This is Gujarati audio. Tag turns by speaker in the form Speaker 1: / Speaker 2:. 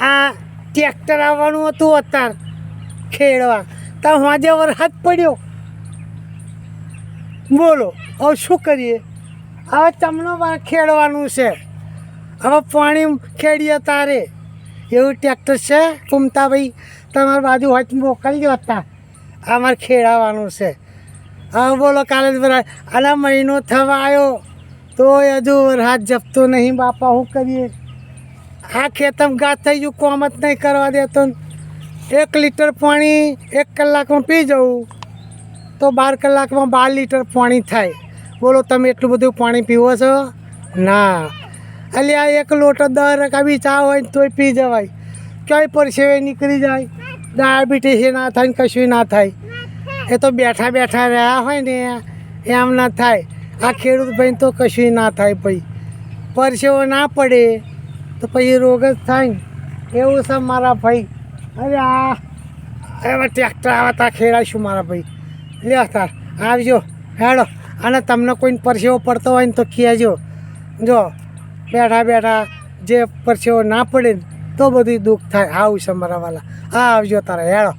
Speaker 1: આ ટ્રેક્ટર આવવાનું હતું અત્યારે ખેડવા તો હોજે વરસાદ પડ્યો. બોલો હવે શું કરીએ? હવે ચમનો ખેડવાનું છે, હવે પાણી ખેડીએ તારે એવું ટ્રેક્ટર છે. ફૂમતાભાઈ તમારી બાજુ હોય મોકલજો હતા, અમારે ખેડાવાનું છે. હવે બોલો કાલે જ વરસાદ અને મહિનો થવા આવ્યો તો હજુ વરસાદ જપતો નહીં. બાપા શું કરીએ? આ ખેતમ ગાત થઈ ગયું, કોમ જ નહીં કરવા દેતો. 1 લીટર પાણી 1 કલાકમાં પી જવું તો 12 કલાકમાં 12 લીટર પાણી થાય. બોલો તમે એટલું બધું પાણી પીવો છો? ના. એટલે આ 1 લોટો 10 રકા બી ચા હોય ને તોય પી જવાય. ક્યાંય પરસેવે નીકળી જાય, ડાયાબિટીસ ના થાય ને કશું ના થાય. એ તો બેઠા બેઠા રહ્યા હોય ને એમ ના થાય. આ ખેડૂત ભાઈ તો કશું ના થાય. ભાઈ પરસેવો ના પડે તો પછી રોગ જ થાય ને. એવું છે મારા ભાઈ. અરે આ એવા ટ્રેક્ટર આવતા ખેડાઈશું મારા ભાઈ. લે તાર આવજો હેડો. અને તમને કોઈને પરસેવો પડતો હોય ને તો કહેજો. જો બેઠા બેઠા જે પરસેવો ના પડે ને તો બધું દુઃખ થાય. આવું છે મારા વાલા. હા આવજો તારા હેડો.